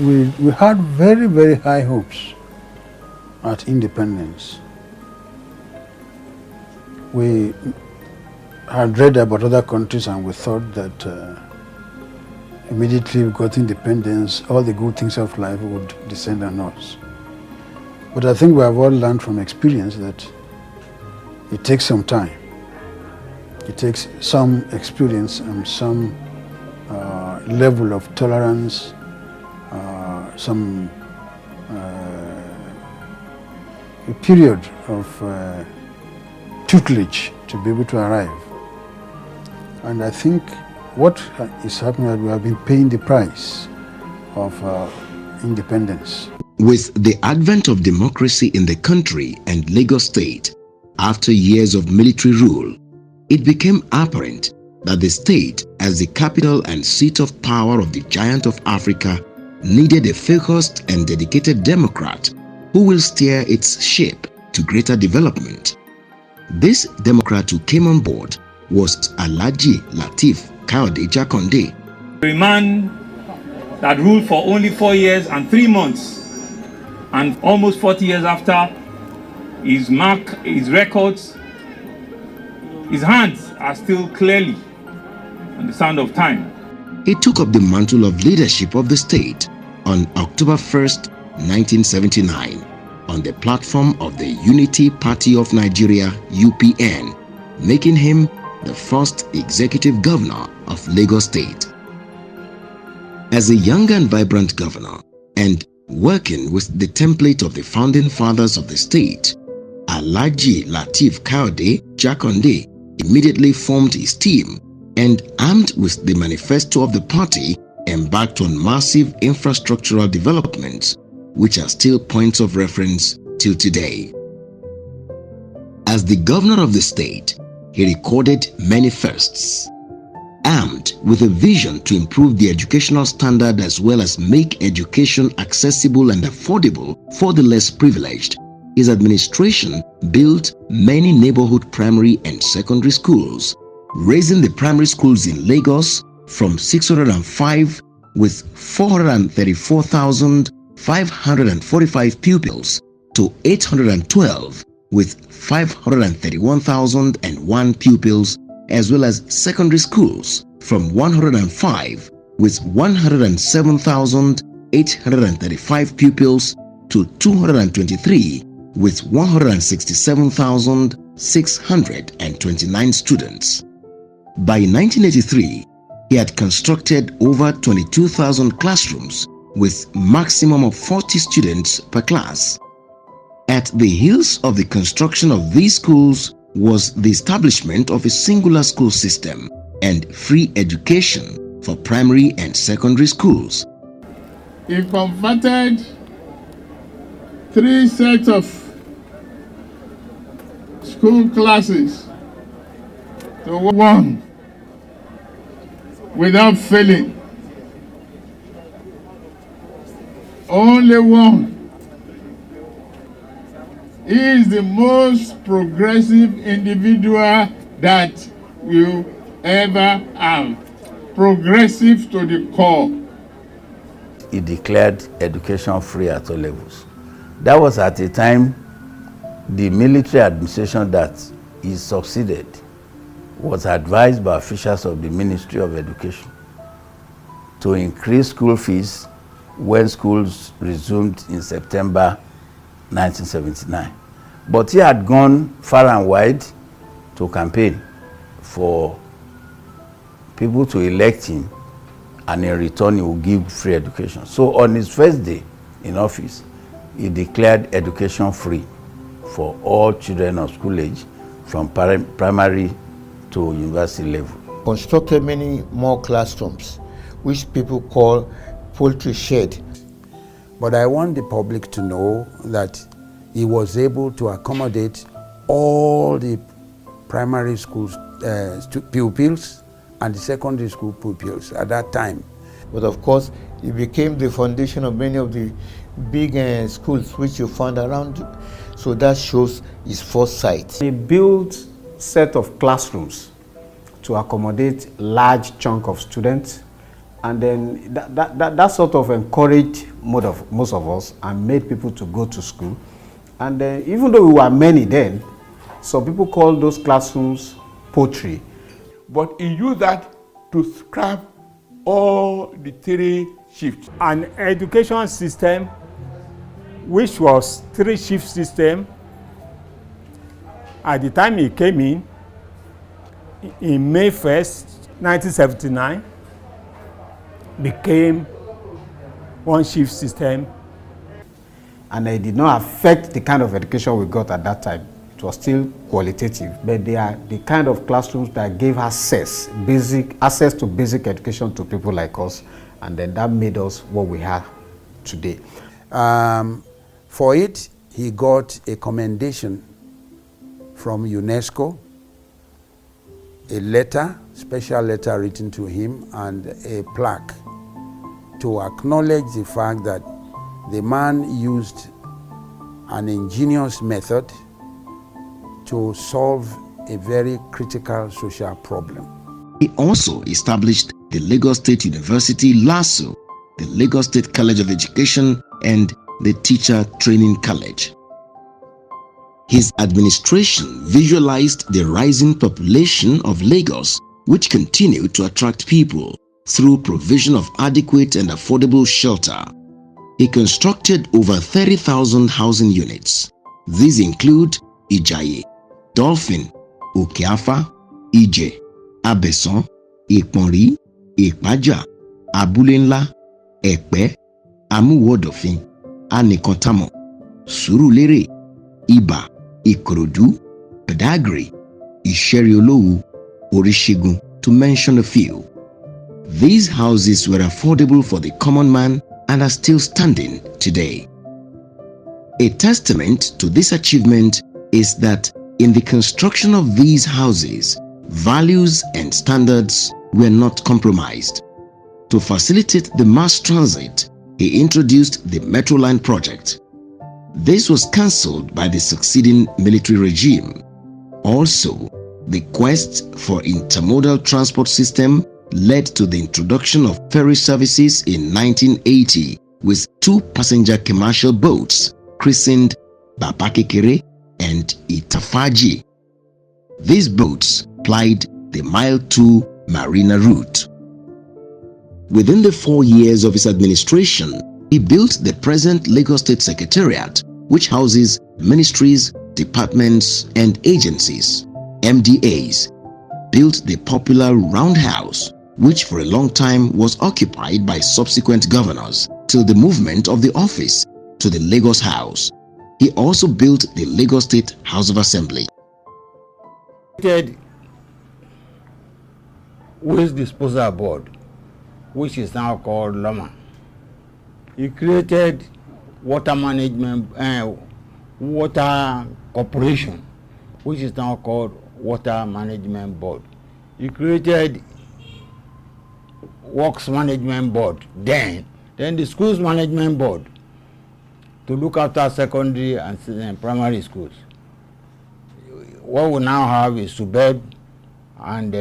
we had very, very high hopes at independence. We had read about other countries and we thought that immediately we got independence, all the good things of life would descend on us. But I think we have all learned from experience that it takes some time. It takes some experience and some level of tolerance, some a period of tutelage to be able to arrive. And I think what is happening is that we have been paying the price of independence. With the advent of democracy in the country and Lagos State, after years of military rule, it became apparent that the state, as the capital and seat of power of the giant of Africa, needed a focused and dedicated Democrat who will steer its ship to greater development. This Democrat who came on board was Alhaji Lateef Kayode Jakande. A man that ruled for only 4 years and 3 months, and almost 40 years after, his mark, his records, his hands are still clearly on the sound of time. He took up the mantle of leadership of the state on October 1st, 1979, on the platform of the Unity Party of Nigeria, UPN, making him the first executive governor of Lagos State. As a young and vibrant governor, and working with the template of the founding fathers of the state, Alhaji Lateef Kayode Jakande immediately formed his team and, armed with the manifesto of the party, embarked on massive infrastructural developments which are still points of reference till today. As the governor of the state, he recorded many firsts. Armed with a vision to improve the educational standard as well as make education accessible and affordable for the less privileged, his administration built many neighborhood primary and secondary schools, raising the primary schools in Lagos from 605 with 434,545 pupils to 812 with 531,001 pupils, as well as secondary schools from 105 with 107,835 pupils to 223 with 167,629 students. By 1983, he had constructed over 22,000 classrooms with maximum of 40 students per class. At the heels of the construction of these schools was the establishment of a singular school system and free education for primary and secondary schools. He converted 3 sets of school classes to 1 without failing. Only 1. He is the most progressive individual that you ever have. Progressive to the core. He declared education free at all levels. That was at a time the military administration that he succeeded was advised by officials of the Ministry of Education to increase school fees when schools resumed in September 1979. But he had gone far and wide to campaign for people to elect him, and in return he will give free education. So on his first day in office, he declared education free for all children of school age from primary to university level. Constructed many more classrooms, which people call poultry shed. But I want the public to know that he was able to accommodate all the primary school pupils and the secondary school pupils at that time. But of course, it became the foundation of many of the big schools which you found around. So that shows his foresight. He built set of classrooms to accommodate large chunk of students And then that sort of encouraged most of us and made people to go to school. And even though we were many then, some people called those classrooms poetry. But he used that to scrap all the 3 shifts. An education system which was 3-shift system, at the time he came in May 1st, 1979, became 1-shift system. And it did not affect the kind of education we got at that time. It was still qualitative, but they are the kind of classrooms that gave access to basic education to people like us, and then that made us what we are today. For it, he got a commendation from UNESCO, a letter, special letter written to him, and a plaque to acknowledge the fact that the man used an ingenious method to solve a very critical social problem. He also established the Lagos State University LASU, the Lagos State College of Education, and the Teacher Training College. His administration visualized the rising population of Lagos, which continued to attract people through provision of adequate and affordable shelter. He constructed over 30,000 housing units. These include Ijaye, Dolphin, Okeafa, Ije, Abeson, Iponri, Ipaja, Abulenla, Ekpe, Amuwodofin, Anikontamo, Surulere, Iba, Ikorodu, Badagry, Isheriolowu, Orishegun, to mention a few. These houses were affordable for the common man and are still standing today. A testament to this achievement is that in the construction of these houses, values and standards were not compromised. To facilitate the mass transit, he introduced the Metro Line project. This was cancelled by the succeeding military regime. Also, the quest for intermodal transport system led to the introduction of ferry services in 1980 with 2 passenger commercial boats christened Babakekere and Itafaji. These boats plied the Mile 2 Marina route. Within the 4 years of his administration, he built the present Lagos State Secretariat, which houses ministries, departments, and agencies, MDAs, built the popular Roundhouse, which for a long time was occupied by subsequent governors till the movement of the office to the Lagos House. He also built the Lagos State House of Assembly. Waste Disposal Board, which is now called LOMA. He created Water Management, Water Corporation, which is now called Water Management Board. He created Works Management Board, then the Schools Management Board, to look after secondary and primary schools. What we now have is Subeb and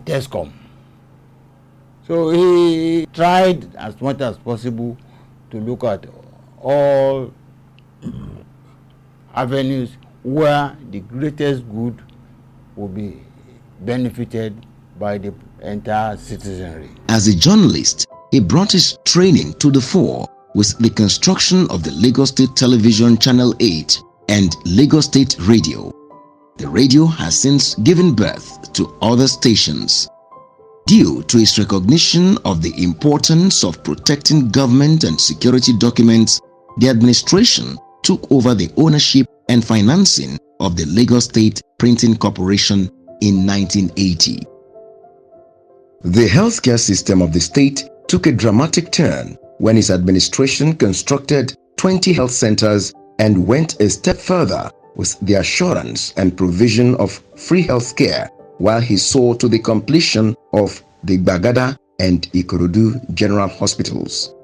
Tescom. So he tried as much as possible to look at all avenues where the greatest good will be benefited by the entire citizenry. As a journalist, he brought his training to the fore with the construction of the Lagos State Television Channel 8 and Lagos State Radio. The radio has since given birth to other stations. Due to his recognition of the importance of protecting government and security documents, the administration took over the ownership and financing of the Lagos State Printing Corporation in 1980. The healthcare system of the state took a dramatic turn when his administration constructed 20 health centers and went a step further with the assurance and provision of free health care, while he saw to the completion of the Bagada and Ikorodu General Hospitals.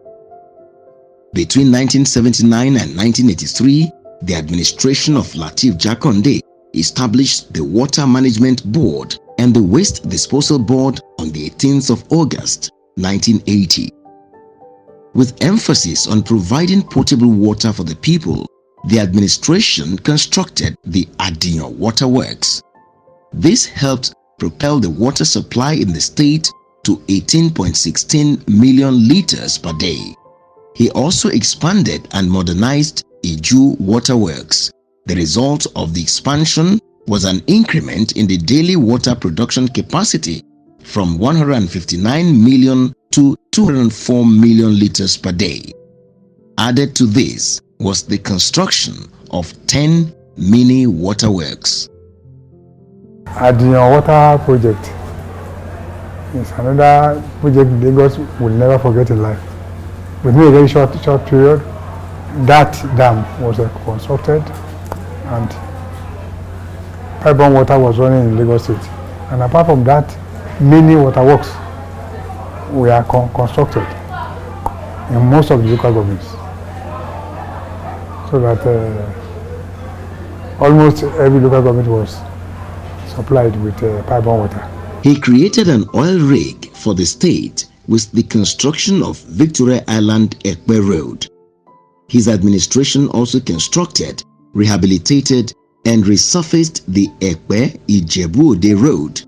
Between 1979 and 1983, the administration of Lateef Jakande established the Water Management Board and the Waste Disposal Board on the 18th of August 1980. With emphasis on providing potable water for the people, the administration constructed the Adiyan Water Works. This helped propel the water supply in the state to 18.16 million liters per day. He also expanded and modernized Iju Water Works. The result of the expansion was an increment in the daily water production capacity from 159 million to 204 million liters per day. Added to this was the construction of 10 mini waterworks. Adiyan Water Project is another project Lagos will never forget in life. Within a very short period, that dam was constructed and pipe-borne water was running in Lagos State. And apart from that, many waterworks were constructed in most of the local governments. So that almost every local government was supplied with pipe-borne water. He created an oil rig for the state with the construction of Victoria Island Ekpe Road. His administration also constructed, rehabilitated, and resurfaced the Ekpe Ijebu Ode Road,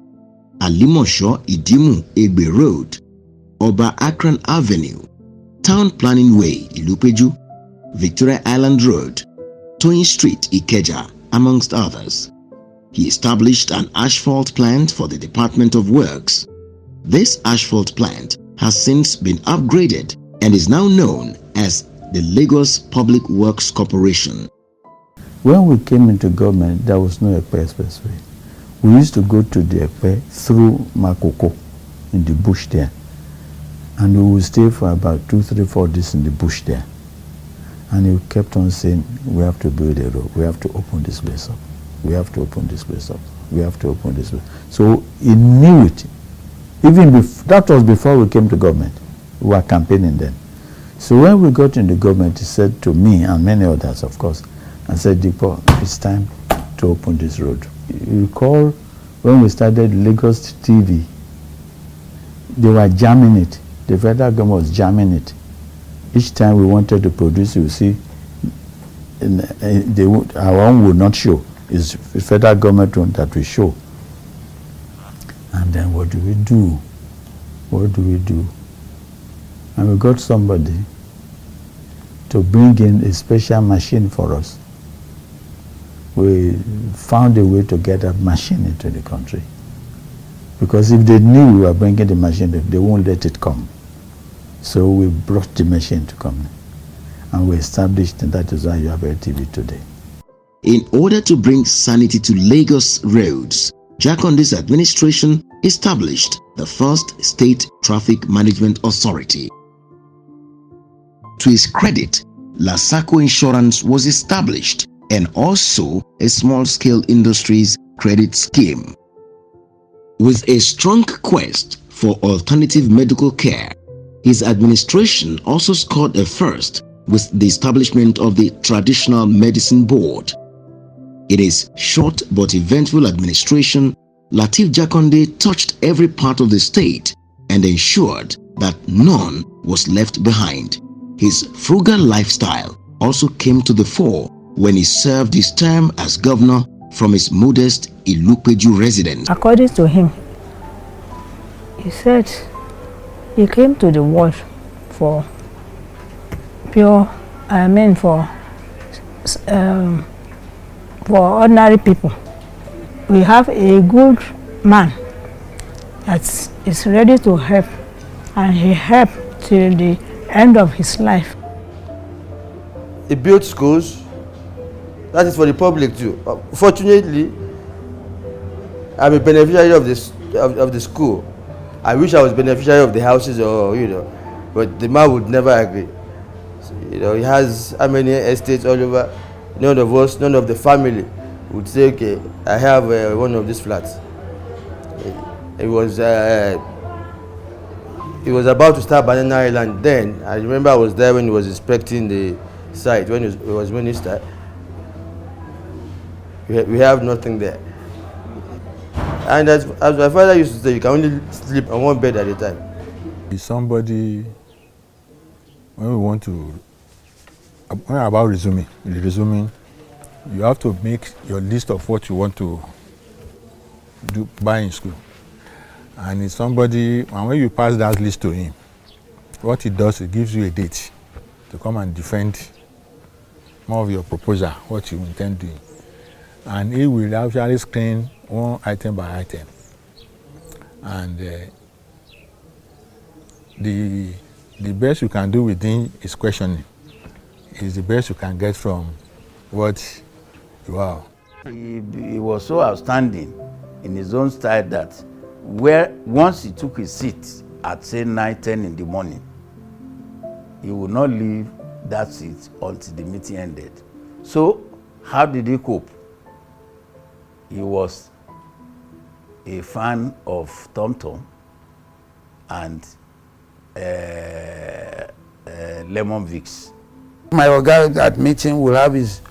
Alimosho Idimu Egbe Road, Oba Akran Avenue, Town Planning Way Ilupeju, Victoria Island Road, Toyin Street Ikeja, amongst others. He established an asphalt plant for the Department of Works. This asphalt plant has since been upgraded and is now known as the Lagos Public Works Corporation. When we came into government, there was no Ekpe Expressway. We used to go to the Ekpe through Makoko in the bush there. And we would stay for about 2, 3, 4 days in the bush there. And he kept on saying, we have to build a road, we have to open this place up. We have to open this place up. We have to open this place. So he knew it. Even that was before we came to government. We were campaigning then. So when we got into government, he said to me and many others, of course, and said, Dipo, it's time to open this road. You recall when we started Lagos TV, they were jamming it. The federal government was jamming it. Each time we wanted to produce, you see, our own would not show. It's the federal government one that we show. And then what do we do? What do we do? And we got somebody to bring in a special machine for us. We found a way to get a machine into the country. Because if they knew we were bringing the machine, they won't let it come. So we brought the machine to come. And we established, and that is why you have a TV today. In order to bring sanity to Lagos roads, Jakande's administration established the first state traffic management authority. To his credit, Lasako Insurance was established and also a small-scale industries credit scheme. With a strong quest for alternative medical care, his administration also scored a first with the establishment of the Traditional Medicine Board. In his short but eventful administration, Lateef Jakande touched every part of the state and ensured that none was left behind. His frugal lifestyle also came to the fore when he served his term as governor from his modest Ilupeju residence. According to him, he said he came to the world for for ordinary people. We have a good man that is ready to help, and he helped till the end of his life. He built schools. That is for the public too. Fortunately, I'm a beneficiary of this of the school. I wish I was beneficiary of the houses, or but the man would never agree. So, he has how many estates all over. None of us, none of the family would say, okay, I have one of these flats. It was about to start Banana Island then. I remember I was there when he was inspecting the site, when he was minister. We have nothing there. And as my father used to say, you can only sleep on one bed at a time. Is somebody, when we want to, when about resuming, you have to make your list of what you want to buy in school. And it's somebody, and when you pass that list to him, what he does, it gives you a date to come and defend more of your proposal, what you intend doing. And he will actually screen one item by item. And the best you can do with him is questioning. Is the best you can get from what you are. He was so outstanding in his own style that once he took his seat at say 9, 10 in the morning, he would not leave that seat until the meeting ended. So how did he cope? He was a fan of Tom Tom and Lemon Vicks. My Oga at meeting will have his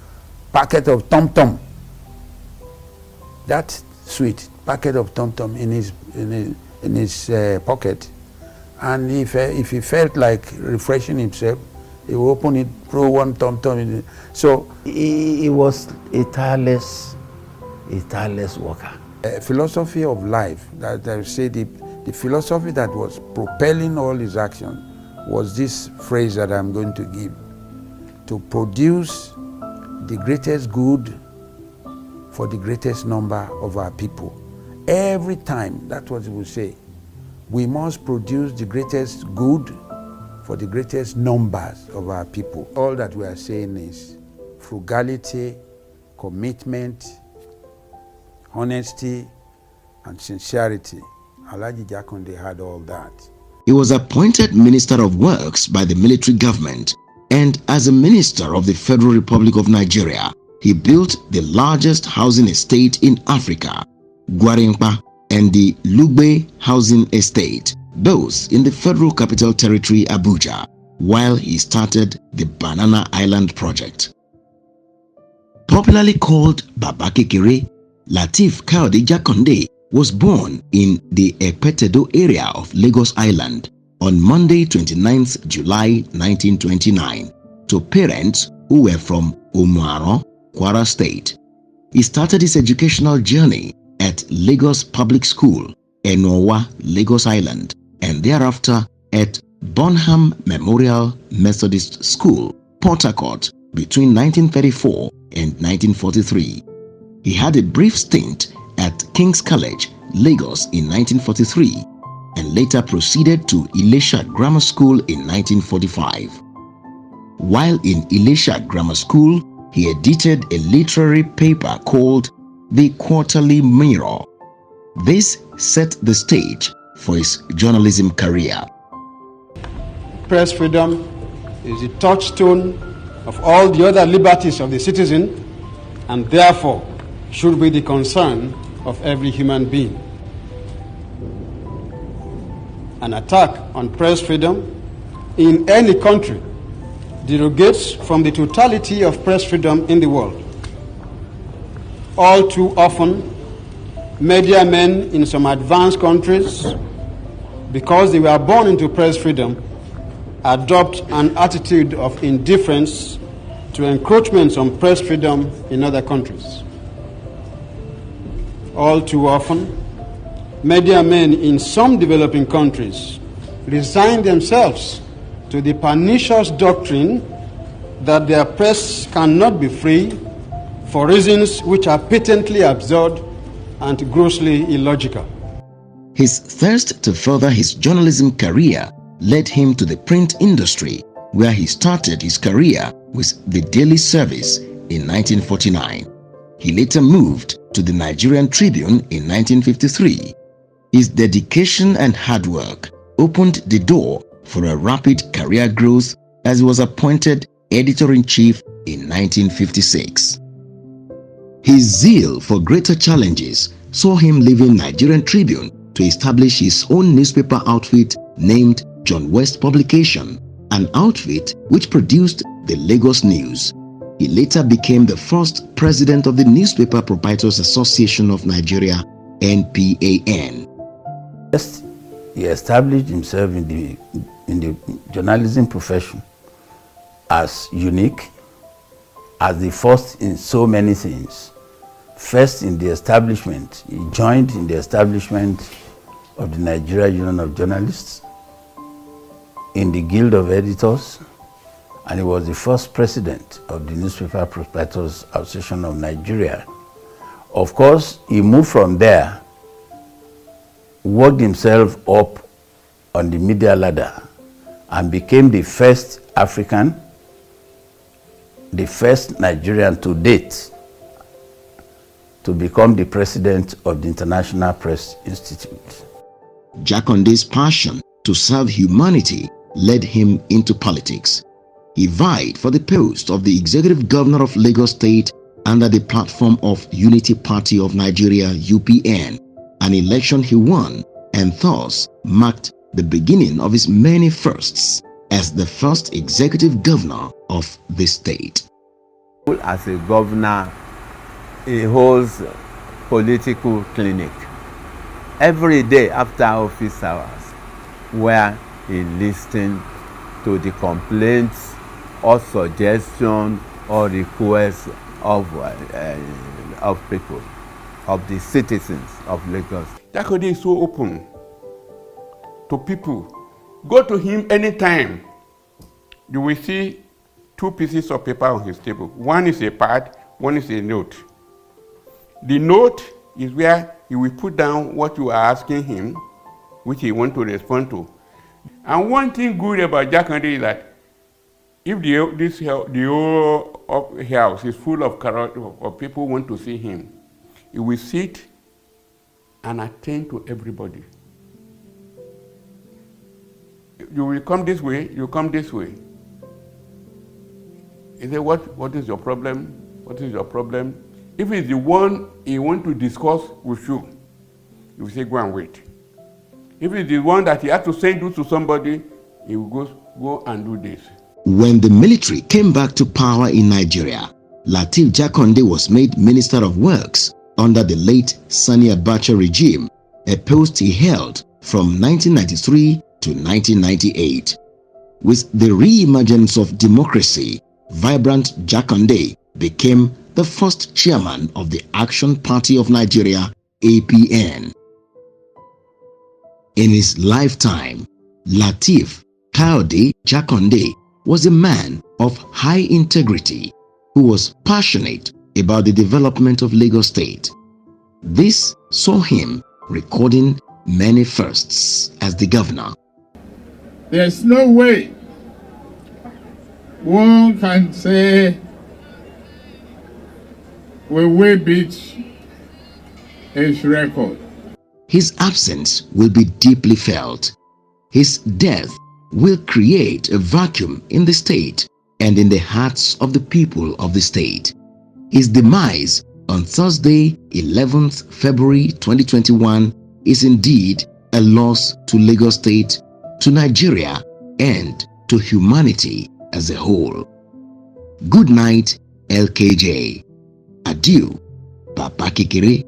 packet of Tom Tom. That sweet packet of Tom Tom in his pocket, and if he felt like refreshing himself, he will open it, throw one Tom Tom in it. So he was a tireless worker. A philosophy of life, that I say the philosophy that was propelling all his action was this phrase that I'm going to give: to produce the greatest good for the greatest number of our people. Every time, that's what he would say. We must produce the greatest good for the greatest numbers of our people. All that we are saying is frugality, commitment, honesty, and sincerity. Alhaji Jakande had all that. He was appointed Minister of Works by the military government, and as a Minister of the Federal Republic of Nigeria, he built the largest housing estate in Africa, Gwarimpa, and the Lugbe Housing Estate, both in the Federal Capital Territory, Abuja, while he started the Banana Island project. Popularly called Baba Kekere, Lateef Kayode Jakande was born in the Epetedo area of Lagos Island on Monday 29th July 1929 to parents who were from Umuaro, Kwara State. He started his educational journey at Lagos Public School, Enowa, Lagos Island, and thereafter at Bonham Memorial Methodist School, Port Harcourt, between 1934 and 1943. He had a brief stint at King's College, Lagos in 1943, and later proceeded to Ilesha Grammar School in 1945. While in Ilesha Grammar School, he edited a literary paper called The Quarterly Mirror. This set the stage for his journalism career. Press freedom is the touchstone of all the other liberties of the citizen, and therefore should be the concern of every human being. An attack on press freedom in any country derogates from the totality of press freedom in the world. All too often, media men in some advanced countries, because they were born into press freedom, adopt an attitude of indifference to encroachments on press freedom in other countries. All too often, media men in some developing countries resign themselves to the pernicious doctrine that their press cannot be free for reasons which are patently absurd and grossly illogical. His thirst to further his journalism career led him to the print industry, where he started his career with the Daily Service in 1949. He later moved to the Nigerian Tribune in 1953. His dedication and hard work opened the door for a rapid career growth as he was appointed editor-in-chief in 1956. His zeal for greater challenges saw him leaving Nigerian Tribune to establish his own newspaper outfit named John West Publication, an outfit which produced the Lagos News. He later became the first president of the Newspaper Proprietors Association of Nigeria NPAN. First, he established himself in the journalism profession as unique, as the first in so many things. First in the establishment, he joined in the establishment of the Nigeria Union of Journalists, in the Guild of Editors, and he was the first president of the Newspaper Proprietors Association of Nigeria. Of course, he moved from there, worked himself up on the media ladder, and became the first African, the first Nigerian to date to become the president of the International Press Institute. Jakande's passion to serve humanity led him into politics. He vied for the post of the executive governor of Lagos State under the platform of Unity Party of Nigeria (UPN), an election he won, and thus marked the beginning of his many firsts as the first executive governor of the state. As a governor, he holds political clinic every day after office hours, where he listens to the complaints or suggestions or requests of people, of the citizens of Lagos. Jakande is so open to people. Go to him anytime. You will see two pieces of paper on his table. One is a pad, one is a note. The note is where he will put down what you are asking him, which he wants to respond to. And one thing good about Jakande is that if the whole house is full of people who want to see him, he will sit and attend to everybody. You will come this way, you come this way. He said, what is your problem? What is your problem? If it's the one he wants to discuss with you, you will say, go and wait. If it's the one that he has to send you to somebody, he will go and do this. When the military came back to power in Nigeria, Lateef Jakande was made Minister of Works under the late Sani Abacha regime, a post he held from 1993 to 1998. With the re-emergence of democracy, Vibrant Jakande became the first chairman of the Action Party of Nigeria, APN. In his lifetime, Lateef Kayode Jakande was a man of high integrity who was passionate about the development of Lagos State. This saw him recording many firsts as the governor. There's no way one can say we will beat his record. His absence will be deeply felt. His death will create a vacuum in the state and in the hearts of the people of the state. His demise on Thursday, 11th February 2021 is indeed a loss to Lagos State, to Nigeria, and to humanity as a whole. Good night, LKJ. Adieu, Papa Kikere.